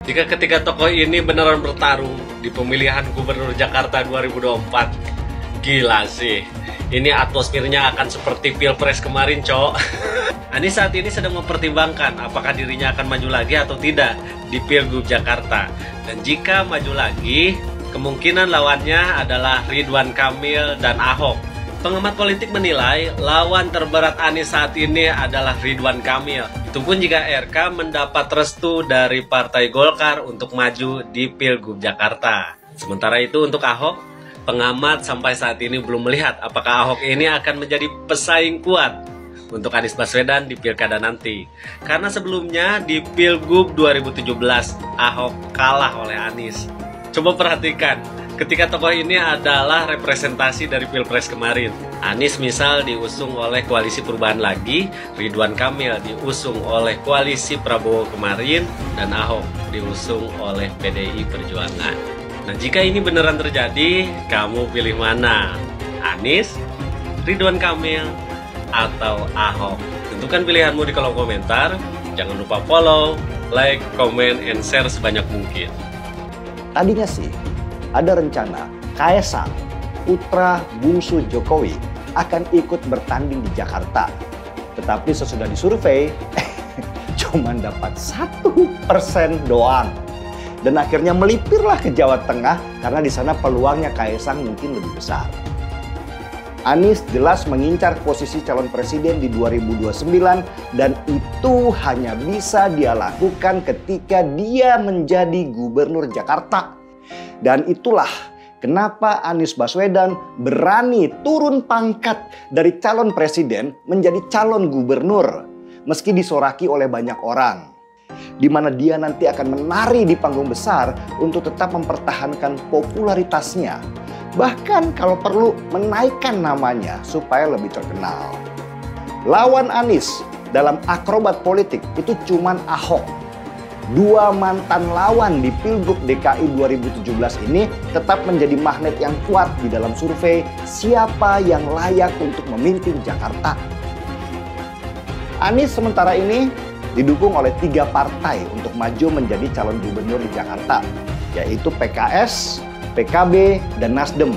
Jika ketiga tokoh ini beneran bertarung di pemilihan Gubernur Jakarta 2024, gila sih. Ini atmosfernya akan seperti Pilpres kemarin, Cok. Anies saat ini sedang mempertimbangkan apakah dirinya akan maju lagi atau tidak di Pilgub Jakarta. Dan jika maju lagi, kemungkinan lawannya adalah Ridwan Kamil dan Ahok. Pengamat politik menilai lawan terberat Anies saat ini adalah Ridwan Kamil. Itu pun jika RK mendapat restu dari Partai Golkar untuk maju di Pilgub Jakarta. Sementara itu untuk Ahok, pengamat sampai saat ini belum melihat apakah Ahok ini akan menjadi pesaing kuat untuk Anies Baswedan di Pilkada nanti. Karena sebelumnya di Pilgub 2017, Ahok kalah oleh Anies. Coba perhatikan, ketika tokoh ini adalah representasi dari Pilpres kemarin. Anies misal diusung oleh Koalisi Perubahan lagi, Ridwan Kamil diusung oleh Koalisi Prabowo kemarin, dan Ahok diusung oleh PDI Perjuangan. Nah, jika ini beneran terjadi, kamu pilih mana? Anies, Ridwan Kamil, atau Ahok? Tentukan pilihanmu di kolom komentar. Jangan lupa follow, like, comment, and share sebanyak mungkin. Tadinya sih ada rencana Kaesang, putra bungsu Jokowi, akan ikut bertanding di Jakarta. Tetapi sesudah disurvei, cuma dapat 1% doang. Dan akhirnya melipirlah ke Jawa Tengah karena di sana peluangnya Kaesang mungkin lebih besar. Anies jelas mengincar posisi calon presiden di 2029 dan itu hanya bisa dia lakukan ketika dia menjadi gubernur Jakarta. Dan itulah kenapa Anies Baswedan berani turun pangkat dari calon presiden menjadi calon gubernur meski disoraki oleh banyak orang. Di mana dia nanti akan menari di panggung besar untuk tetap mempertahankan popularitasnya. Bahkan kalau perlu menaikkan namanya supaya lebih terkenal. Lawan Anies dalam akrobat politik itu cuman Ahok. Dua mantan lawan di Pilgub DKI 2017 ini tetap menjadi magnet yang kuat di dalam survei siapa yang layak untuk memimpin Jakarta. Anies sementara ini didukung oleh 3 partai untuk maju menjadi calon gubernur di Jakarta, yaitu PKS, PKB, dan Nasdem.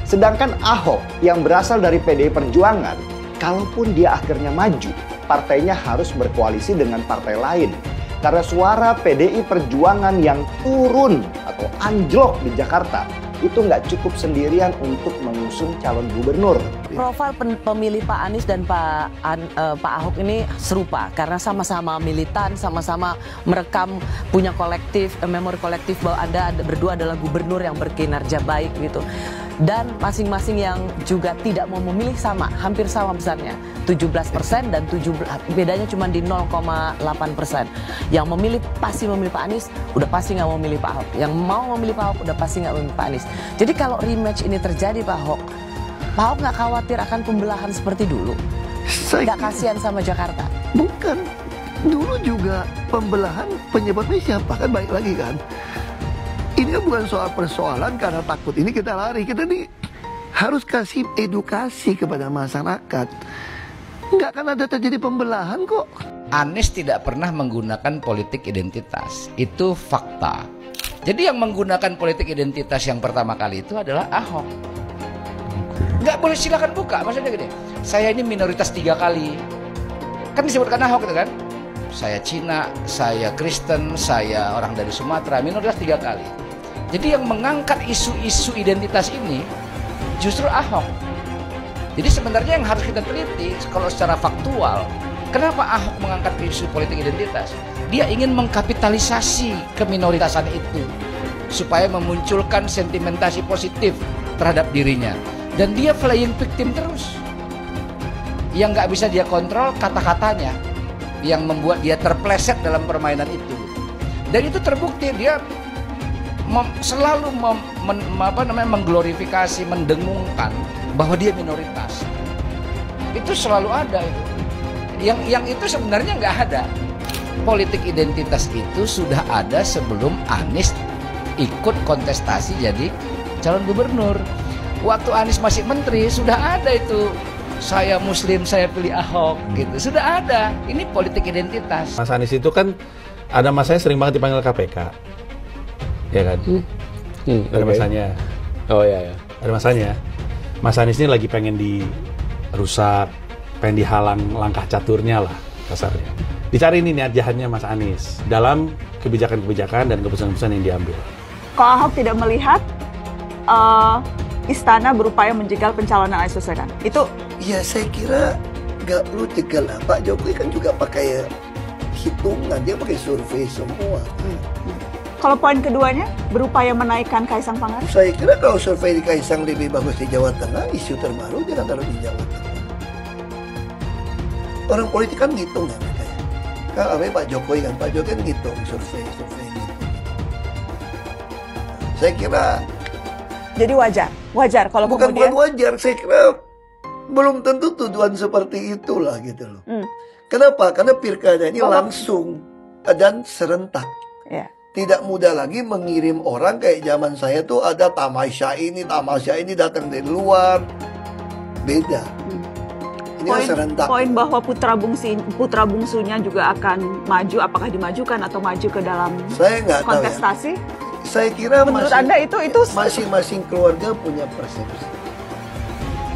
Sedangkan Ahok yang berasal dari PDI Perjuangan, kalaupun dia akhirnya maju, partainya harus berkoalisi dengan partai lain. Karena suara PDI Perjuangan yang turun atau anjlok di Jakarta, itu nggak cukup sendirian untuk mengusung calon gubernur. Profil pemilih Pak Anies dan Pak Ahok ini serupa karena sama-sama militan, sama-sama merekam, punya kolektif, memori kolektif bahwa Anda berdua adalah gubernur yang berkinerja baik gitu. Dan masing-masing yang juga tidak mau memilih sama, hampir sama besarnya, 17% dan bedanya cuma di 0,8%. Yang memilih pasti memilih Pak Anies, udah pasti nggak mau memilih Pak Ahok. Yang mau memilih Pak Ahok udah pasti nggak memilih Pak Anies. Jadi kalau rematch ini terjadi Pak Ahok nggak khawatir akan pembelahan seperti dulu? Nggak kasihan sama Jakarta? Bukan, dulu juga pembelahan penyebabnya siapa? Kan balik lagi kan. Ini bukan soal persoalan karena takut ini kita lari. Kita nih harus kasih edukasi kepada masyarakat. Nggak akan ada terjadi pembelahan kok. Anies tidak pernah menggunakan politik identitas. Itu fakta. Jadi yang menggunakan politik identitas yang pertama kali itu adalah Ahok. Nggak boleh, silakan buka. Maksudnya gini, saya ini minoritas 3 kali. Kan disebutkan Ahok itu kan. Saya Cina, saya Kristen, saya orang dari Sumatera, minoritas 3 kali. Jadi yang mengangkat isu-isu identitas ini justru Ahok. Jadi sebenarnya yang harus kita teliti kalau secara faktual, kenapa Ahok mengangkat isu politik identitas? Dia ingin mengkapitalisasi keminoritasan itu supaya memunculkan sentimentasi positif terhadap dirinya. Dan dia playing victim terus. Yang nggak bisa dia kontrol kata-katanya, yang membuat dia terpleset dalam permainan itu. Dan itu terbukti, dia selalu mengglorifikasi, mendengungkan bahwa dia minoritas. Itu selalu ada itu. Yang itu sebenarnya nggak ada. Politik identitas itu sudah ada sebelum Anies ikut kontestasi jadi calon gubernur. Waktu Anies masih menteri sudah ada itu saya Muslim, saya pilih Ahok, gitu. Sudah ada. Ini politik identitas. Mas Anies itu kan ada masanya sering banget dipanggil KPK, ya kan? Ada masanya. Oh iya. Ada masanya. Mas Anies ini lagi pengen dirusak, pengen dihalang langkah caturnya lah kasarnya. Dicari ini niat jahatnya Mas Anies dalam kebijakan-kebijakan dan keputusan-keputusan yang diambil. Kok Ahok tidak melihat istana berupaya menjegal pencalonan Anies Baswedan? Itu Ya saya kira nggak perlu jegal lah. Pak Jokowi kan juga pakai hitungan, dia pakai survei semua. kalau poin keduanya berupaya menaikkan Kaisang Pangarep. Saya kira kalau survei di Kaisang lebih bagus di Jawa Tengah, isu terbaru dia kan taruh di Jawa Tengah. Orang politik kan ngitung ya mereka ya. Kan apa Pak Jokowi kan ngitung survei gitu. Saya kira Jadi wajar kalau bukan kemudian wajar, saya kira belum tentu tuduhan seperti itulah gitu loh. Kenapa? Karena pilkada ini langsung dan serentak. ya. Tidak mudah lagi mengirim orang kayak zaman saya tuh ada tamasya ini datang dari luar. Beda. Ini kan serentak. Poin bahwa putra bungsunya juga akan maju, apakah dimajukan atau maju ke dalam Saya nggak tahu ya. kontestasi? Saya kira Menurut Anda itu masing-masing keluarga punya persepsi,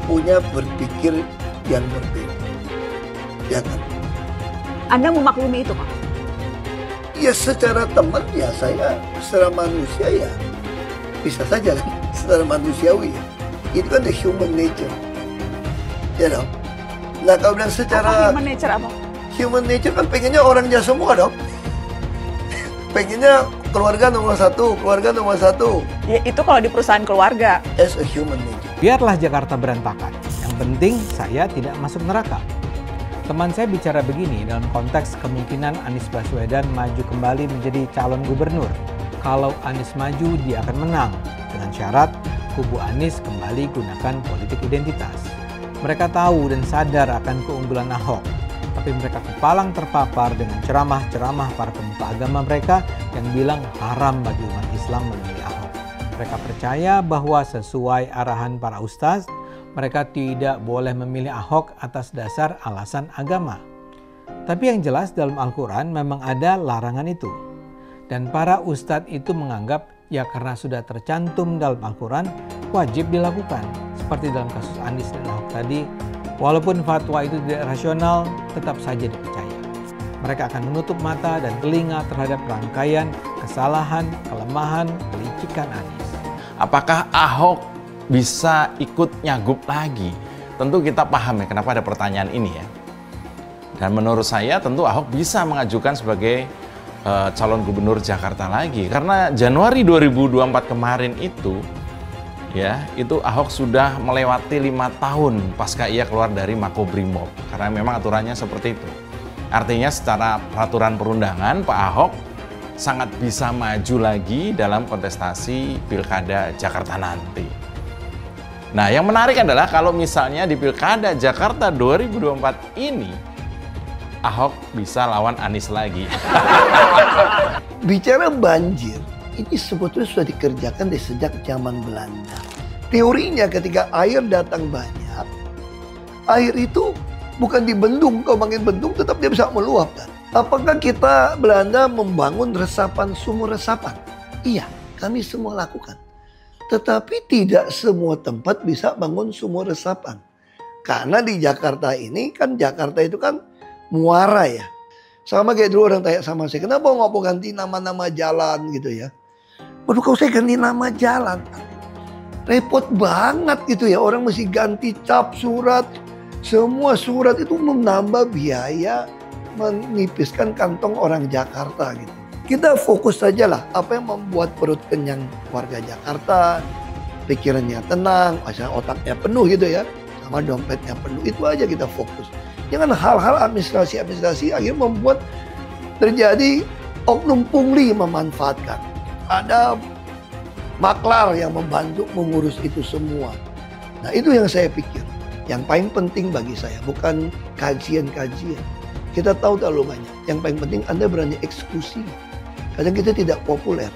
punya berpikir yang berbeda, ya kan? Anda memaklumi itu, Pak? Ya secara teman ya saya, secara manusia ya bisa saja kan, secara manusiawi ya. Itu kan the human nature, ya dong. Nah kalau bilang secara Human nature apa? Human nature kan pengennya orangnya semua dong. Pengennya keluarga nomor satu. Ya, itu kalau di perusahaan keluarga. As a human nature. Biarlah Jakarta berantakan. Yang penting saya tidak masuk neraka. Teman saya bicara begini dalam konteks kemungkinan Anies Baswedan maju kembali menjadi calon gubernur. Kalau Anies maju, dia akan menang. Dengan syarat kubu Anies kembali gunakan politik identitas. Mereka tahu dan sadar akan keunggulan Ahok. Tapi mereka kepalang terpapar dengan ceramah-ceramah para pemuka agama mereka yang bilang haram bagi umat Islam memilih Ahok. Mereka percaya bahwa sesuai arahan para ustaz, mereka tidak boleh memilih Ahok atas dasar alasan agama. Tapi yang jelas dalam Al-Quran memang ada larangan itu. Dan para ustadz itu menganggap ya karena sudah tercantum dalam Al-Quran, wajib dilakukan. Seperti dalam kasus Anies dan Ahok tadi, walaupun fatwa itu tidak rasional, tetap saja dipercaya. Mereka akan menutup mata dan telinga terhadap rangkaian kesalahan, kelemahan, kelicikan Anies. Apakah Ahok bisa ikut nyagup lagi? Tentu kita paham ya kenapa ada pertanyaan ini ya. Dan menurut saya tentu Ahok bisa mengajukan sebagai calon gubernur Jakarta lagi. Karena Januari 2024 kemarin itu Ahok sudah melewati 5 tahun pasca ia keluar dari Makobrimob. Karena memang aturannya seperti itu. Artinya secara peraturan perundangan Pak Ahok sangat bisa maju lagi dalam kontestasi Pilkada Jakarta nanti. Nah, yang menarik adalah kalau misalnya di Pilkada Jakarta 2024 ini Ahok bisa lawan Anies lagi. Bicara banjir, ini sebetulnya sudah dikerjakan dari sejak zaman Belanda. Teorinya ketika air datang banyak, air itu bukan dibendung, kalau makin bendung tetap dia bisa meluap kan. Apakah kita Belanda membangun sumur resapan? Iya, kami semua lakukan. Tetapi tidak semua tempat bisa bangun sumur resapan. Karena di Jakarta ini kan, Jakarta itu kan muara ya. Sama kayak dulu orang tanya sama saya, kenapa nggak mau ganti nama-nama jalan gitu ya. Waduh kalau saya ganti nama jalan, repot banget gitu ya. Orang mesti ganti cap, surat. Semua surat itu menambah biaya, menipiskan kantong orang Jakarta gitu. Kita fokus saja lah apa yang membuat perut kenyang warga Jakarta, pikirannya tenang, otaknya penuh gitu ya, sama dompetnya penuh. Itu aja kita fokus. Jangan hal-hal administrasi akhirnya membuat terjadi oknum pungli memanfaatkan. Ada maklar yang membantu mengurus itu semua. Nah itu yang saya pikir. Yang paling penting bagi saya bukan kajian-kajian. Kita tahu terlalu banyak. Yang paling penting Anda berani eksekusi. Kadang kita tidak populer.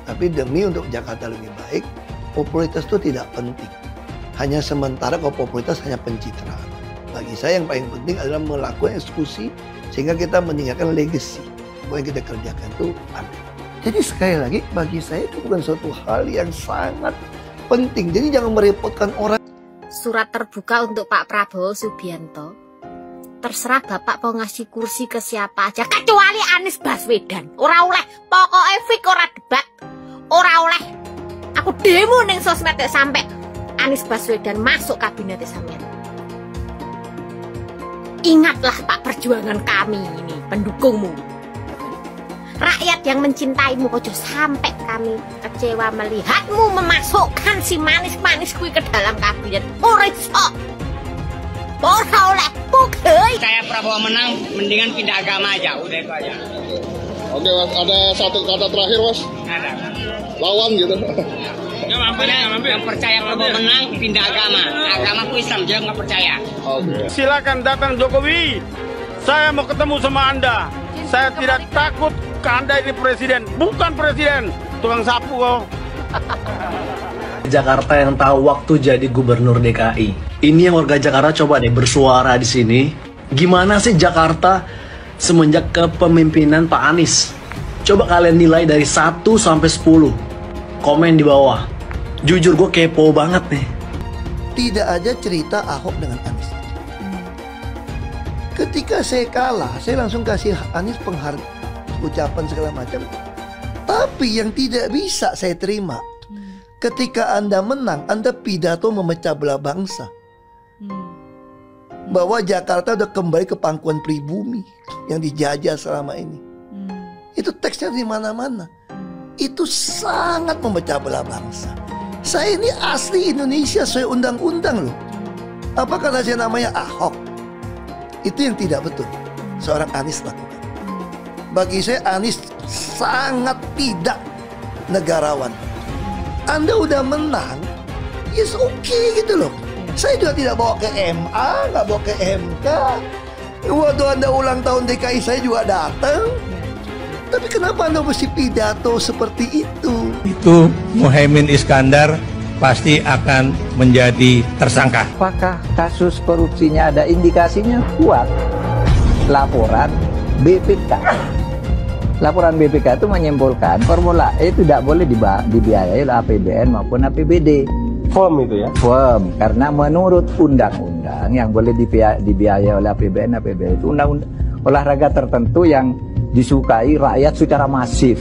Tapi demi untuk Jakarta lebih baik, popularitas itu tidak penting. Hanya sementara kalau popularitas hanya pencitraan. Bagi saya yang paling penting adalah melakukan eksekusi sehingga kita meninggalkan legacy bahwa yang kita kerjakan itu ada. Jadi sekali lagi bagi saya itu bukan suatu hal yang sangat penting. Jadi jangan merepotkan orang. Surat terbuka untuk Pak Prabowo Subianto. Terserah Bapak mau ngasih kursi ke siapa aja kecuali Anies Baswedan. Ora oleh, pokoknya fik ora debat. Ora oleh. Aku demo ning sosmed sampai Anies Baswedan masuk kabinet sampean. Ingatlah Pak, perjuangan kami ini, pendukungmu. Rakyat yang mencintaimu, ojo sampai kami kecewa melihatmu memasukkan si manis-manis kui ke dalam kabinet. Ora iso. Ora oleh, pokoknya. Saya Prabowo menang, mendingan pindah agama aja, udah itu aja. Oke Mas, ada satu kata terakhir Mas? Ada. Lawan gitu. Yang percaya Prabowo menang, pindah agama. Agamaku Islam, dia nggak percaya. Oke. Silakan datang Jokowi. Saya mau ketemu sama Anda. Saya tidak takut ke Anda ini presiden. Bukan presiden, tukang sapu kok. Jakarta yang tahu waktu jadi gubernur DKI. Ini yang warga Jakarta coba deh bersuara di sini. Gimana sih Jakarta semenjak kepemimpinan Pak Anies? Coba kalian nilai dari 1 sampai 10. Komen di bawah. Jujur gue kepo banget nih. Tidak ada cerita Ahok dengan Anies. Ketika saya kalah, saya langsung kasih Anies penghargaan, ucapan segala macam. Tapi yang tidak bisa saya terima, ketika Anda menang, Anda pidato memecah belah bangsa. Bahwa Jakarta udah kembali ke pangkuan pribumi yang dijajah selama ini. Itu teksnya di mana-mana. Itu sangat memecah belah bangsa. Saya ini asli Indonesia sesuai undang-undang loh. Apa karena saya namanya Ahok? Itu yang tidak betul seorang Anies lakukan. Bagi saya Anies sangat tidak negarawan. Anda udah menang, yes okay gitu loh. Saya juga tidak bawa ke MA, nggak bawa ke MK. Waktu Anda ulang tahun DKI saya juga datang. Tapi kenapa Anda mesti pidato seperti itu? Itu Muhaimin Iskandar pasti akan menjadi tersangka. Apakah kasus korupsinya ada indikasinya kuat? Laporan BPK. Laporan BPK itu menyimpulkan Formula E tidak boleh dibiayai oleh APBN maupun APBD. Firm itu ya? Firm, karena menurut undang-undang yang boleh dibiayai oleh APBN, APBD itu undang-undang olahraga tertentu yang disukai rakyat secara masif.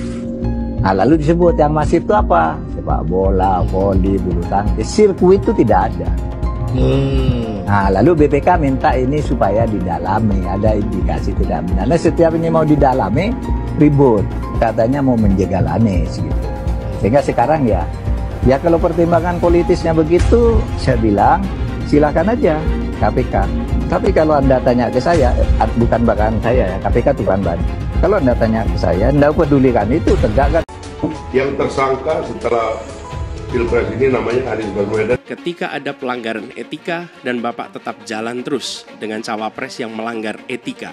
Nah, lalu disebut yang masif itu apa? Sepak bola, voli, bulu tangkis, sirkuit itu tidak ada. Nah, lalu BPK minta ini supaya didalami, ada indikasi tidak benar. Nah, setiap ini mau didalami, ribut. Katanya mau menjegal Anies gitu. Sehingga sekarang ya kalau pertimbangan politisnya begitu, saya bilang silakan aja KPK. Tapi kalau Anda tanya ke saya, bukan bahkan saya ya, KPK itu bukan. Kalau Anda tanya ke saya, Anda pedulikan itu tegakkan. Yang tersangka setelah Pilpres ini namanya Anies Baswedan. Ketika ada pelanggaran etika dan Bapak tetap jalan terus dengan cawapres yang melanggar etika,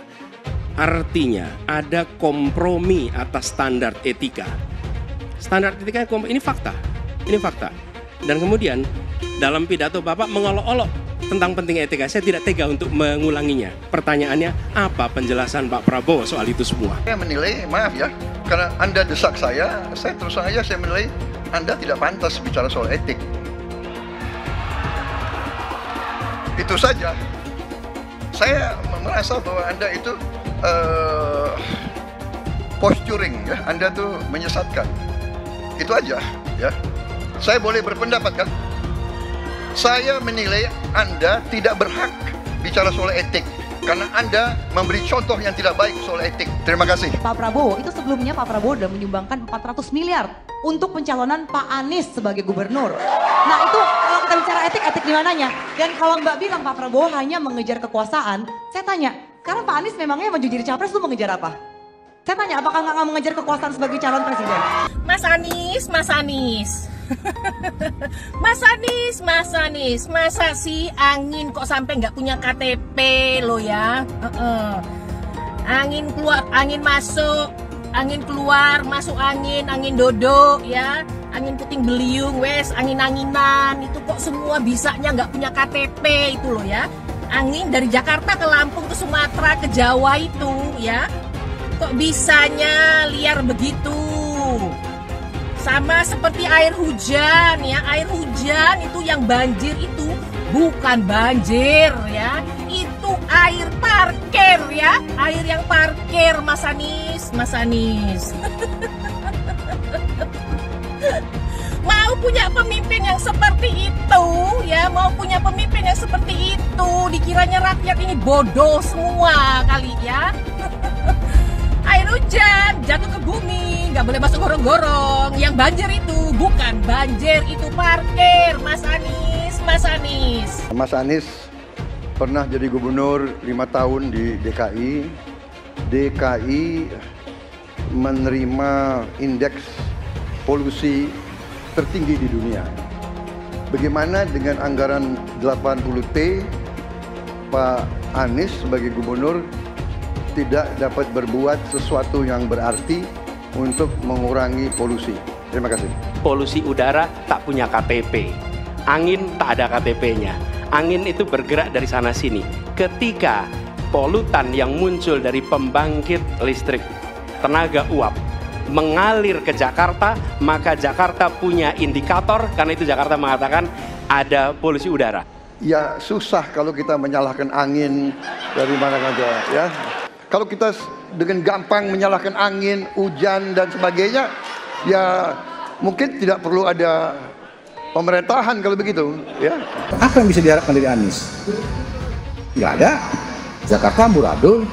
artinya ada kompromi atas standar etika. Standar etika ini fakta. Ini fakta. Dan kemudian dalam pidato Bapak mengolok-olok tentang pentingnya etika. Saya tidak tega untuk mengulanginya. Pertanyaannya, apa penjelasan Pak Prabowo soal itu semua? Saya menilai, maaf ya, karena Anda desak saya terus saja saya menilai Anda tidak pantas bicara soal etik. Itu saja. Saya merasa bahwa Anda itu posturing ya, Anda tuh menyesatkan. Itu aja ya. Saya boleh berpendapat kan? Saya menilai Anda tidak berhak bicara soal etik karena Anda memberi contoh yang tidak baik soal etik. Terima kasih. Pak Prabowo, itu sebelumnya Pak Prabowo sudah menyumbangkan 400 miliar untuk pencalonan Pak Anies sebagai gubernur. Nah itu kalau kita bicara etik di mananya? Dan kalau Mbak bilang Pak Prabowo hanya mengejar kekuasaan, saya tanya, sekarang Pak Anies memangnya maju jadi capres itu mengejar apa? Saya tanya, apakah nggak mengejar kekuasaan sebagai calon presiden? Mas Anies. Mas Anies, masa sih angin kok sampai nggak punya KTP lo ya? Angin keluar, angin masuk, angin keluar, masuk angin dodo ya, angin puting beliung, wes angin-anginan itu kok semua bisanya nggak punya KTP itu lo ya? angin dari Jakarta ke Lampung ke Sumatera ke Jawa itu ya. Kok bisanya liar begitu? Sama seperti air hujan ya, air hujan itu yang banjir itu bukan banjir ya, itu air parkir ya, air yang parkir Mas Anies, Mas Anies. Mau punya pemimpin yang seperti itu ya, mau punya pemimpin yang seperti itu, dikiranya rakyat ini bodoh semua kali ya. Air hujan jatuh ke bumi, nggak boleh masuk gorong-gorong. Yang banjir itu bukan banjir, itu parkir, Mas Anies, Mas Anies. Mas Anies pernah jadi gubernur 5 tahun di DKI. DKI menerima indeks polusi tertinggi di dunia. Bagaimana dengan anggaran 80T, Pak Anies sebagai gubernur tidak dapat berbuat sesuatu yang berarti untuk mengurangi polusi. Terima kasih. Polusi udara tak punya KTP, angin tak ada KTP-nya. Angin itu bergerak dari sana sini. Ketika polutan yang muncul dari pembangkit listrik tenaga uap mengalir ke Jakarta, maka Jakarta punya indikator, karena itu Jakarta mengatakan ada polusi udara. Ya susah kalau kita menyalahkan angin dari mana saja ya. Kalau kita dengan gampang menyalahkan angin, hujan, dan sebagainya, ya mungkin tidak perlu ada pemerintahan kalau begitu. Ya. Apa yang bisa diharapkan dari Anies? Nggak ada. Jakarta amburadul,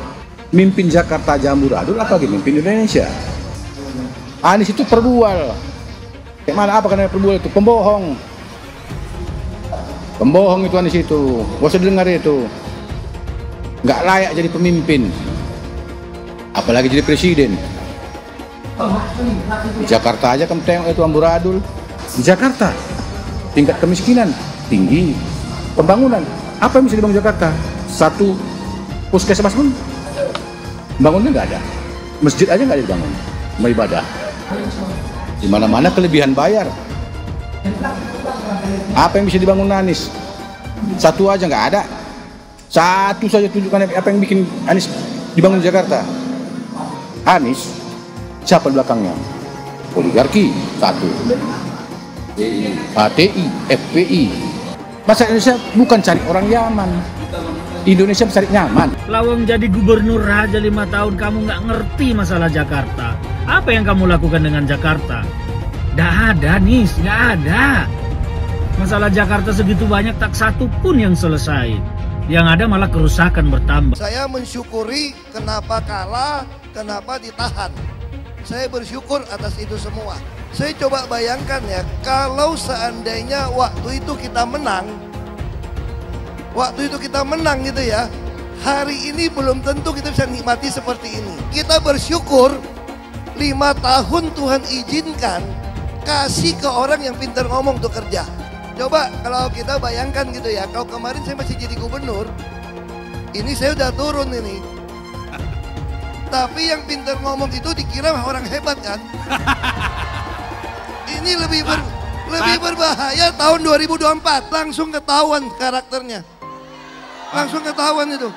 mimpin Jakarta aja amburadul, apalagi mimpin Indonesia. Anies itu perbual. Kayak mana apa karena perbual itu? Pembohong. Pembohong itu Anies itu. Gak usah dengar itu. Nggak layak jadi pemimpin. Apalagi jadi presiden. Di Jakarta aja kamu tengok itu amburadul. Di Jakarta tingkat kemiskinan tinggi. Pembangunan apa yang bisa dibangun Jakarta? Satu puskesmas pun bangunnya nggak ada. Masjid aja nggak dibangun. Mau ibadah. Di mana-mana kelebihan bayar. Apa yang bisa dibangun Anies? Satu aja nggak ada. Satu saja tunjukkan apa yang bikin Anies dibangun di Jakarta. Anies, siapa di belakangnya? Oligarki, satu. HTI, FPI. Masa Indonesia bukan cari orang Yaman. Indonesia cari nyaman. Lawang jadi gubernur aja 5 tahun kamu nggak ngerti masalah Jakarta. Apa yang kamu lakukan dengan Jakarta? Nggak ada, Nis, nggak ada. Masalah Jakarta segitu banyak tak satu pun yang selesai. Yang ada malah kerusakan bertambah. Saya mensyukuri kenapa kalah, kenapa ditahan. Saya bersyukur atas itu semua. Saya coba bayangkan ya, kalau seandainya waktu itu kita menang gitu ya, hari ini belum tentu kita bisa nikmati seperti ini. Kita bersyukur 5 tahun Tuhan izinkan kasih ke orang yang pintar ngomong untuk kerja. Coba kalau kita bayangkan gitu ya, kalau kemarin saya masih jadi gubernur, ini saya udah turun ini. Tapi yang pintar ngomong itu dikira orang hebat kan? Ini lebih berbahaya tahun 2024. Langsung ketahuan karakternya. Langsung ketahuan itu.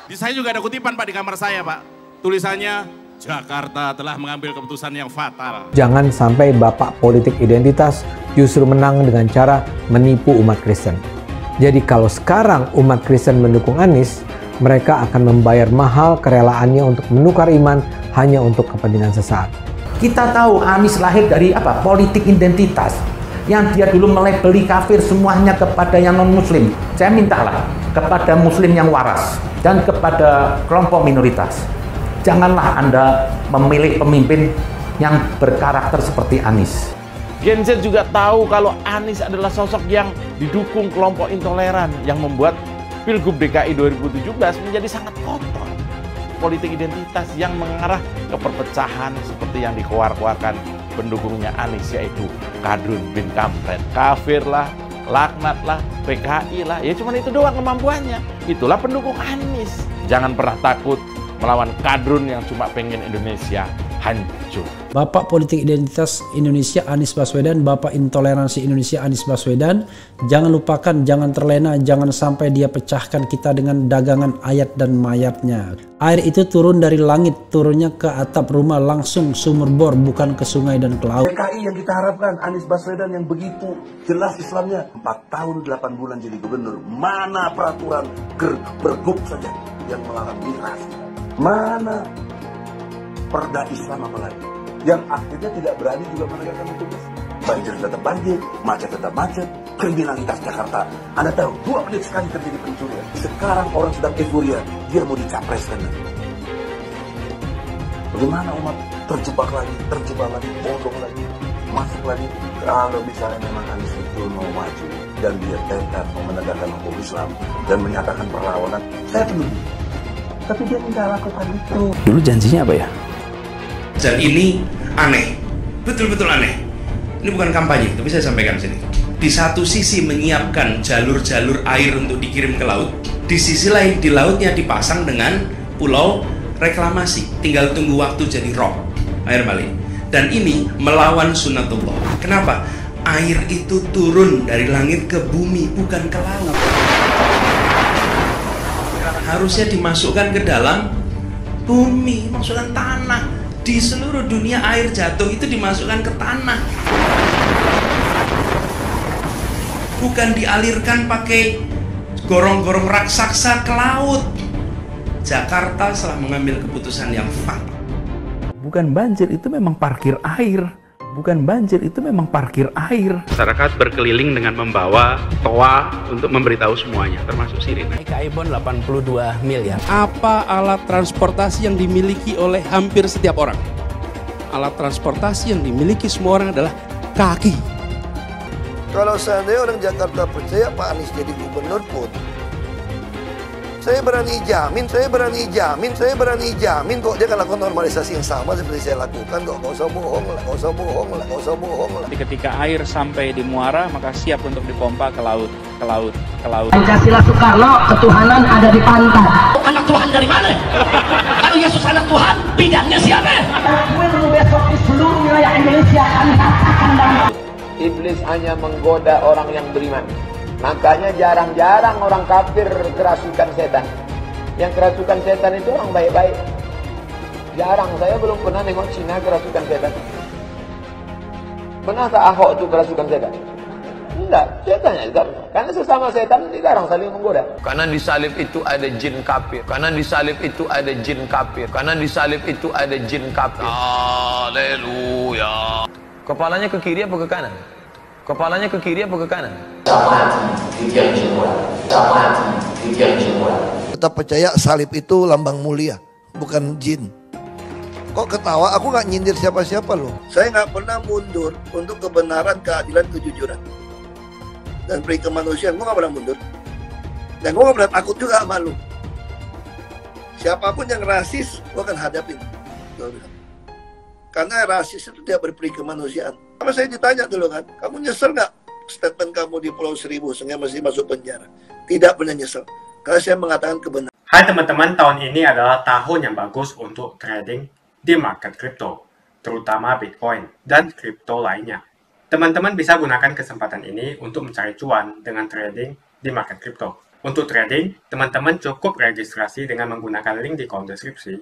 Di saya juga ada kutipan Pak di kamar saya Pak. Tulisannya, Jakarta telah mengambil keputusan yang fatal. Jangan sampai bapak politik identitas justru menang dengan cara menipu umat Kristen. Jadi kalau sekarang umat Kristen mendukung Anies, mereka akan membayar mahal kerelaannya untuk menukar iman hanya untuk kepentingan sesaat. Kita tahu Anies lahir dari apa? Politik identitas. Yang dia dulu melabeli kafir semuanya kepada yang non-muslim. Saya mintalah kepada muslim yang waras dan kepada kelompok minoritas. Janganlah Anda memilih pemimpin yang berkarakter seperti Anies. Gen Z juga tahu kalau Anies adalah sosok yang didukung kelompok intoleran yang membuat Pilgub DKI 2017 menjadi sangat kotor. Politik identitas yang mengarah ke perpecahan seperti yang dikeluarkan pendukungnya Anies, yaitu Kadrun bin Kampret. Kafir lah, laknat lah, PKI lah, ya cuma itu doang kemampuannya. Itulah pendukung Anies. Jangan pernah takut melawan Kadrun yang cuma pengen Indonesia hancur. Bapak Politik Identitas Indonesia Anies Baswedan, Bapak Intoleransi Indonesia Anies Baswedan, jangan lupakan, jangan terlena, jangan sampai dia pecahkan kita dengan dagangan ayat dan mayatnya. Air itu turun dari langit, turunnya ke atap rumah langsung sumur bor, bukan ke sungai dan ke laut. DKI yang kita harapkan, Anies Baswedan yang begitu jelas Islamnya, 4 tahun 8 bulan jadi gubernur, mana peraturan bergub saja yang melarang migrasi, mana perda Islam apalagi yang akhirnya tidak berani juga menegakkan hukum. Banjir tetap banjir, macet tetap macet, kriminalitas Jakarta. Anda tahu, 2 menit sekali terjadi pencurian. Sekarang orang sedang euforia, dia mau dicapreskan. Bagaimana umat terjebak lagi, bodoh lagi, masuk lagi. Kalau misalnya memang Anies itu mau maju dan dia tekad mau menegakkan hukum Islam dan menyatakan perlawanan, saya penuh. Tapi dia tidak lakukan itu. Dulu janjinya apa ya? Dan ini aneh, betul-betul aneh. Ini bukan kampanye, tapi saya sampaikan sini. Di satu sisi menyiapkan jalur-jalur air untuk dikirim ke laut, di sisi lain di lautnya dipasang dengan pulau reklamasi, tinggal tunggu waktu jadi rob, air balik. Dan ini melawan sunatullah. Kenapa? Air itu turun dari langit ke bumi, bukan ke laut. Harusnya dimasukkan ke dalam bumi, masukkan tanah. Di seluruh dunia air jatuh itu dimasukkan ke tanah, bukan dialirkan pakai gorong-gorong raksasa ke laut. Jakarta telah mengambil keputusan yang fatal. Bukan banjir, itu memang parkir air. Bukan banjir, itu memang parkir air. Masyarakat berkeliling dengan membawa toa untuk memberitahu semuanya, termasuk sirine. iPhone 82 miliar. Apa alat transportasi yang dimiliki oleh hampir setiap orang? Alat transportasi yang dimiliki semua orang adalah kaki. Kalau seandainya orang Jakarta percaya Pak Anies jadi gubernur pun, saya berani jamin kok dia akan lakukan normalisasi yang sama seperti saya lakukan kok. Gak usah bohong lah. Ketika air sampai di muara, maka siap untuk dipompa ke laut. Pancasila Soekarno, ketuhanan ada di pantai. Anak Tuhan dari mana? Kalau Yesus anak Tuhan, bidangnya siapa? Besok di seluruh wilayah Indonesia akan katakan dan Iblis hanya menggoda orang yang beriman. Makanya jarang-jarang orang kafir kerasukan setan. Yang kerasukan setan itu orang baik-baik. Jarang, saya belum pernah nengok Cina kerasukan setan. Pernahkah Ahok itu kerasukan setan? Enggak, setannya juga. Karena sesama setan jarang saling menggoda. Karena di salib itu ada jin kafir. Haleluya. Kepalanya ke kiri apa ke kanan? Tetap percaya salib itu lambang mulia, bukan jin. Kok ketawa? Aku nggak nyindir siapa-siapa loh. Saya nggak pernah mundur untuk kebenaran, keadilan, kejujuran dan peri kemanusiaan. Gue nggak pernah mundur. Dan gue nggak pernah takut juga sama lu. Siapapun yang rasis, gue akan hadapin. Karena rasis itu tidak berperi kemanusiaan. Kalau saya ditanya dulu kan, kamu nyesel nggak statement kamu di Pulau Seribu sehingga masih masuk penjara? Tidak pernah nyesel. Karena saya mengatakan kebenaran. Hai teman-teman, tahun ini adalah tahun yang bagus untuk trading di market kripto, terutama Bitcoin dan kripto lainnya. Teman-teman bisa gunakan kesempatan ini untuk mencari cuan dengan trading di market kripto. Untuk trading, teman-teman cukup registrasi dengan menggunakan link di kolom deskripsi,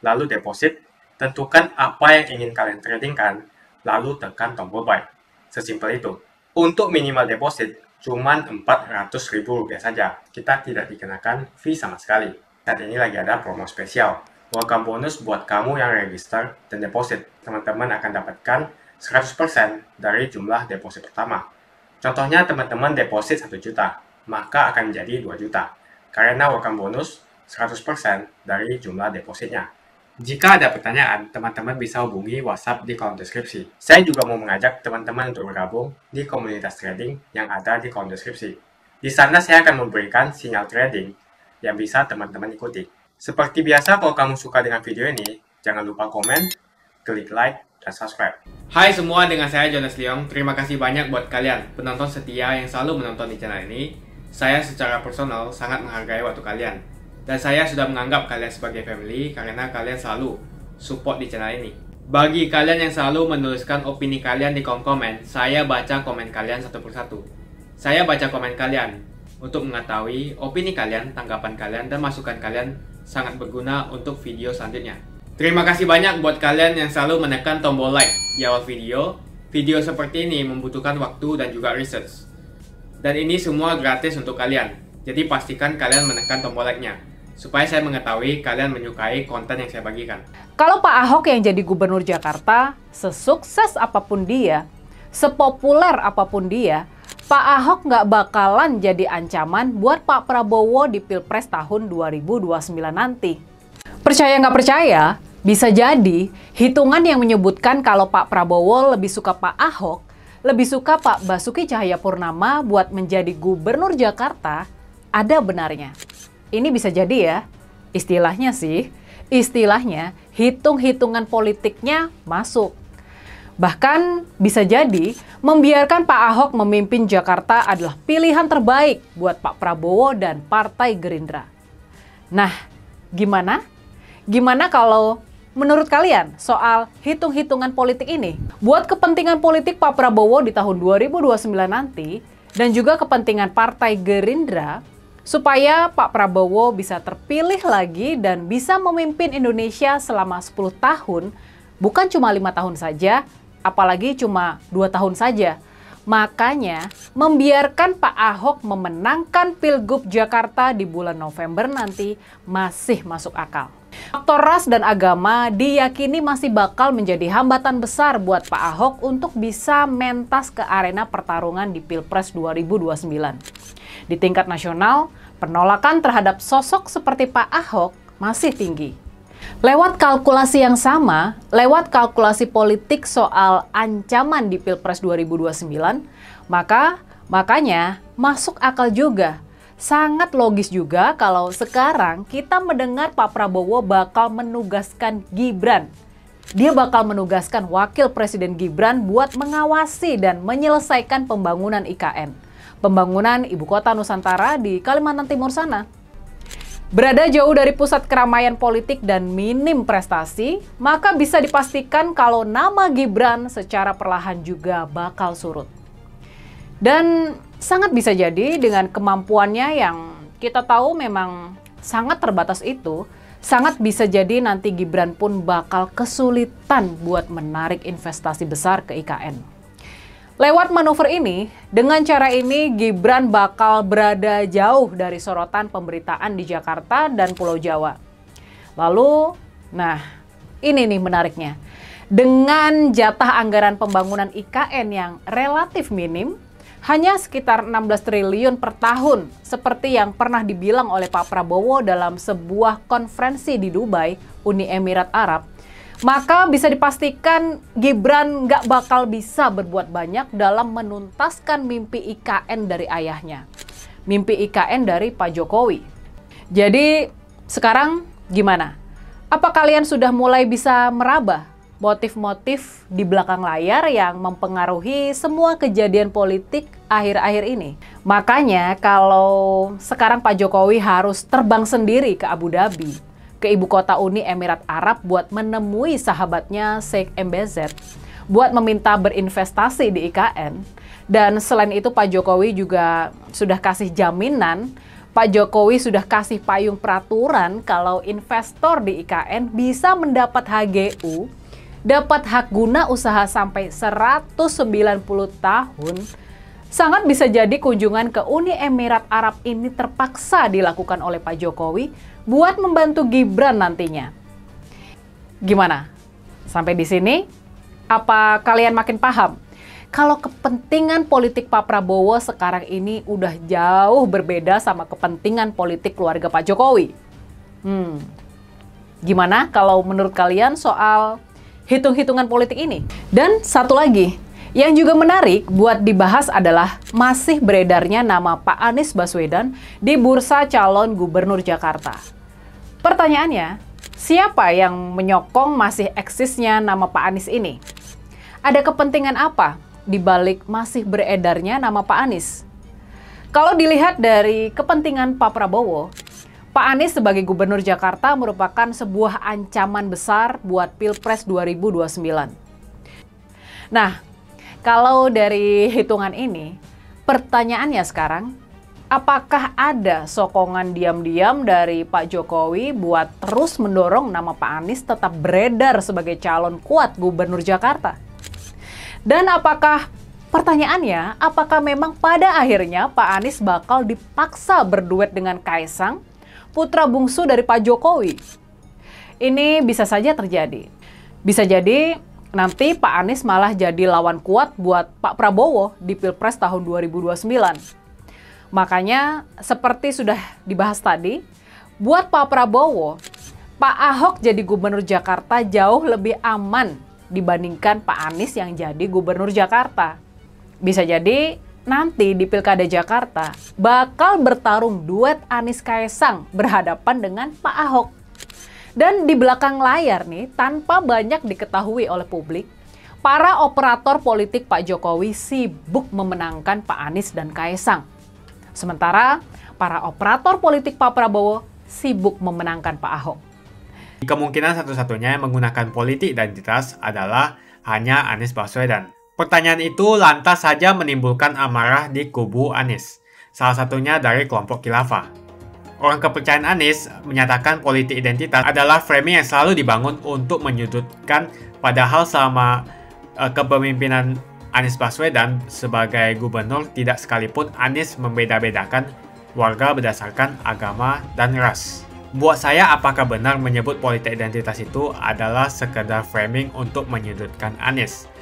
lalu deposit, tentukan apa yang ingin kalian tradingkan, lalu tekan tombol buy. Sesimpel itu. Untuk minimal deposit, cuma Rp400.000 saja. Kita tidak dikenakan fee sama sekali. Saat ini lagi ada promo spesial. Welcome bonus buat kamu yang register dan deposit. Teman-teman akan dapatkan 100% dari jumlah deposit pertama. Contohnya teman-teman deposit 1 juta, maka akan menjadi 2 juta. Karena welcome bonus 100% dari jumlah depositnya. Jika ada pertanyaan, teman-teman bisa hubungi WhatsApp di kolom deskripsi. Saya juga mau mengajak teman-teman untuk bergabung di komunitas trading yang ada di kolom deskripsi. Di sana saya akan memberikan sinyal trading yang bisa teman-teman ikuti. Seperti biasa, kalau kamu suka dengan video ini, jangan lupa komen, klik like, dan subscribe. Hai semua, dengan saya Jonas Leong. Terima kasih banyak buat kalian, penonton setia yang selalu menonton di channel ini. Saya secara personal sangat menghargai waktu kalian. Dan saya sudah menganggap kalian sebagai family karena kalian selalu support di channel ini. Bagi kalian yang selalu menuliskan opini kalian di kolom komen, saya baca komen kalian satu persatu. Saya baca komen kalian untuk mengetahui opini kalian, tanggapan kalian, dan masukan kalian sangat berguna untuk video selanjutnya. Terima kasih banyak buat kalian yang selalu menekan tombol like di awal video. Video seperti ini membutuhkan waktu dan juga research. Dan ini semua gratis untuk kalian. Jadi pastikan kalian menekan tombol like-nya, supaya saya mengetahui kalian menyukai konten yang saya bagikan. Kalau Pak Ahok yang jadi gubernur Jakarta, sesukses apapun dia, sepopuler apapun dia, Pak Ahok nggak bakalan jadi ancaman buat Pak Prabowo di Pilpres tahun 2029 nanti. Percaya nggak percaya, bisa jadi hitungan yang menyebutkan kalau Pak Prabowo lebih suka Pak Ahok, lebih suka Pak Basuki Cahayapurnama buat menjadi gubernur Jakarta, ada benarnya. Ini bisa jadi ya, istilahnya hitung-hitungan politiknya masuk. Bahkan bisa jadi membiarkan Pak Ahok memimpin Jakarta adalah pilihan terbaik buat Pak Prabowo dan Partai Gerindra. Nah, gimana? Gimana kalau menurut kalian soal hitung-hitungan politik ini? Buat kepentingan politik Pak Prabowo di tahun 2029 nanti dan juga kepentingan Partai Gerindra, supaya Pak Prabowo bisa terpilih lagi dan bisa memimpin Indonesia selama 10 tahun, bukan cuma 5 tahun saja, apalagi cuma 2 tahun saja. Makanya, membiarkan Pak Ahok memenangkan Pilgub Jakarta di bulan November nanti masih masuk akal. Faktor ras dan agama diyakini masih bakal menjadi hambatan besar buat Pak Ahok untuk bisa mentas ke arena pertarungan di Pilpres 2029. Di tingkat nasional, penolakan terhadap sosok seperti Pak Ahok masih tinggi. Lewat kalkulasi yang sama, lewat kalkulasi politik soal ancaman di Pilpres 2029, makanya masuk akal juga. Sangat logis juga kalau sekarang kita mendengar Pak Prabowo bakal menugaskan Gibran. Dia bakal menugaskan Wakil Presiden Gibran buat mengawasi dan menyelesaikan pembangunan IKN. Pembangunan Ibu Kota Nusantara di Kalimantan Timur sana. Berada jauh dari pusat keramaian politik dan minim prestasi, maka bisa dipastikan kalau nama Gibran secara perlahan juga bakal surut. Dan sangat bisa jadi dengan kemampuannya yang kita tahu memang sangat terbatas itu, sangat bisa jadi nanti Gibran pun bakal kesulitan buat menarik investasi besar ke IKN. Lewat manuver ini, dengan cara ini Gibran bakal berada jauh dari sorotan pemberitaan di Jakarta dan Pulau Jawa. Lalu, nah ini nih menariknya. Dengan jatah anggaran pembangunan IKN yang relatif minim, hanya sekitar 16 triliun per tahun, seperti yang pernah dibilang oleh Pak Prabowo dalam sebuah konferensi di Dubai, Uni Emirat Arab, maka bisa dipastikan Gibran nggak bakal bisa berbuat banyak dalam menuntaskan mimpi IKN dari ayahnya. Mimpi IKN dari Pak Jokowi. Jadi sekarang gimana? Apa kalian sudah mulai bisa meraba motif-motif di belakang layar yang mempengaruhi semua kejadian politik akhir-akhir ini? Makanya kalau sekarang Pak Jokowi harus terbang sendiri ke Abu Dhabi, ke ibu kota Uni Emirat Arab buat menemui sahabatnya Sheikh MBZ, buat meminta berinvestasi di IKN. Dan selain itu Pak Jokowi juga sudah kasih jaminan, Pak Jokowi sudah kasih payung peraturan kalau investor di IKN bisa mendapat HGU, dapat hak guna usaha sampai 190 tahun. Sangat bisa jadi kunjungan ke Uni Emirat Arab ini terpaksa dilakukan oleh Pak Jokowi buat membantu Gibran nantinya. Gimana? Sampai di sini, apa kalian makin paham? Kalau kepentingan politik Pak Prabowo sekarang ini udah jauh berbeda sama kepentingan politik keluarga Pak Jokowi. Gimana kalau menurut kalian soal hitung-hitungan politik ini? Dan satu lagi, yang juga menarik buat dibahas adalah masih beredarnya nama Pak Anies Baswedan di bursa calon gubernur Jakarta. Pertanyaannya, siapa yang menyokong masih eksisnya nama Pak Anies ini? Ada kepentingan apa di balik masih beredarnya nama Pak Anies? Kalau dilihat dari kepentingan Pak Pak Anies sebagai Gubernur Jakarta merupakan sebuah ancaman besar buat Pilpres 2029. Nah, kalau dari hitungan ini, pertanyaannya sekarang, apakah ada sokongan diam-diam dari Pak Jokowi buat terus mendorong nama Pak Anies tetap beredar sebagai calon kuat Gubernur Jakarta? Dan pertanyaannya, apakah memang pada akhirnya Pak Anies bakal dipaksa berduet dengan Kaisang, putra bungsu dari Pak Jokowi? Ini bisa saja terjadi. Bisa jadi nanti Pak Anies malah jadi lawan kuat buat Pak Prabowo di Pilpres tahun 2029. Makanya seperti sudah dibahas tadi, buat Pak Prabowo, Pak Ahok jadi Gubernur Jakarta jauh lebih aman dibandingkan Pak Anies yang jadi Gubernur Jakarta. Bisa jadi nanti di Pilkada Jakarta bakal bertarung duet Anies Kaisang berhadapan dengan Pak Ahok. Dan di belakang layar nih, tanpa banyak diketahui oleh publik, para operator politik Pak Jokowi sibuk memenangkan Pak Anies dan Kaisang. Sementara para operator politik Pak Prabowo sibuk memenangkan Pak Ahok. Kemungkinan satu-satunya yang menggunakan politik identitas adalah hanya Anies Baswedan. Pertanyaan itu lantas saja menimbulkan amarah di kubu Anies, salah satunya dari kelompok Khilafah. Orang kepercayaan Anies menyatakan politik identitas adalah framing yang selalu dibangun untuk menyudutkan, padahal selama kepemimpinan Anies Baswedan sebagai gubernur tidak sekalipun Anies membeda-bedakan warga berdasarkan agama dan ras. Buat saya, apakah benar menyebut politik identitas itu adalah sekedar framing untuk menyudutkan Anies?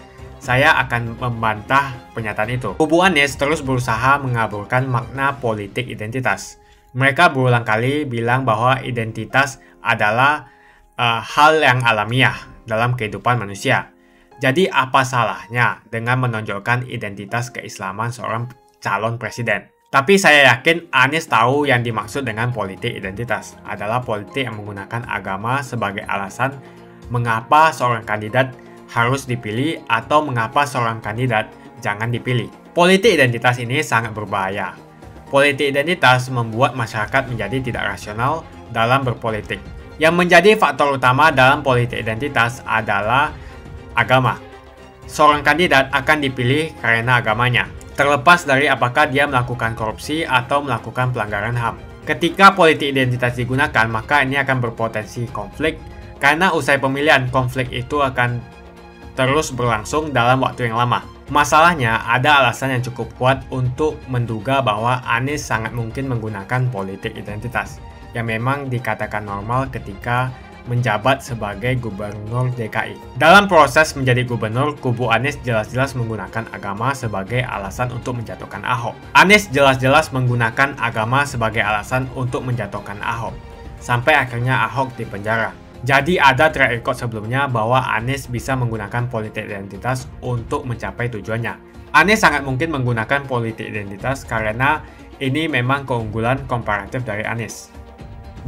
Saya akan membantah pernyataan itu. Kubu Anies terus berusaha mengaburkan makna politik identitas. Mereka berulang kali bilang bahwa identitas adalah hal yang alamiah dalam kehidupan manusia. Jadi apa salahnya dengan menonjolkan identitas keislaman seorang calon presiden? Tapi saya yakin Anies tahu yang dimaksud dengan politik identitas adalah politik yang menggunakan agama sebagai alasan mengapa seorang kandidat harus dipilih atau mengapa seorang kandidat jangan dipilih. Politik identitas ini sangat berbahaya. Politik identitas membuat masyarakat menjadi tidak rasional dalam berpolitik. Yang menjadi faktor utama dalam politik identitas adalah agama. Seorang kandidat akan dipilih karena agamanya, terlepas dari apakah dia melakukan korupsi atau melakukan pelanggaran HAM. Ketika politik identitas digunakan, maka ini akan berpotensi konflik, karena usai pemilihan, konflik itu akan terus berlangsung dalam waktu yang lama. Masalahnya, ada alasan yang cukup kuat untuk menduga bahwa Anies sangat mungkin menggunakan politik identitas, yang memang dikatakan normal ketika menjabat sebagai gubernur DKI. Dalam proses menjadi gubernur, kubu Anies jelas-jelas menggunakan agama sebagai alasan untuk menjatuhkan Ahok. Anies jelas-jelas menggunakan agama sebagai alasan untuk menjatuhkan Ahok, sampai akhirnya Ahok dipenjara. Jadi ada track record sebelumnya bahwa Anies bisa menggunakan politik identitas untuk mencapai tujuannya. Anies sangat mungkin menggunakan politik identitas karena ini memang keunggulan komparatif dari Anies.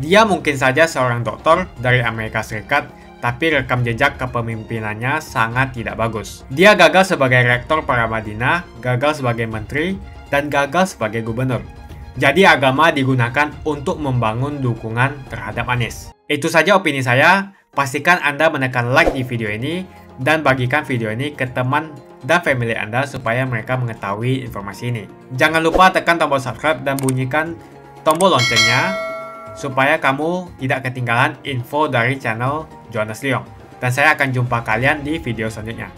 Dia mungkin saja seorang doktor dari Amerika Serikat, tapi rekam jejak kepemimpinannya sangat tidak bagus. Dia gagal sebagai rektor Paramadina, gagal sebagai menteri, dan gagal sebagai gubernur. Jadi agama digunakan untuk membangun dukungan terhadap Anies. Itu saja opini saya. Pastikan Anda menekan like di video ini dan bagikan video ini ke teman dan family Anda supaya mereka mengetahui informasi ini. Jangan lupa tekan tombol subscribe dan bunyikan tombol loncengnya supaya kamu tidak ketinggalan info dari channel Jonas Leong. Dan saya akan jumpa kalian di video selanjutnya.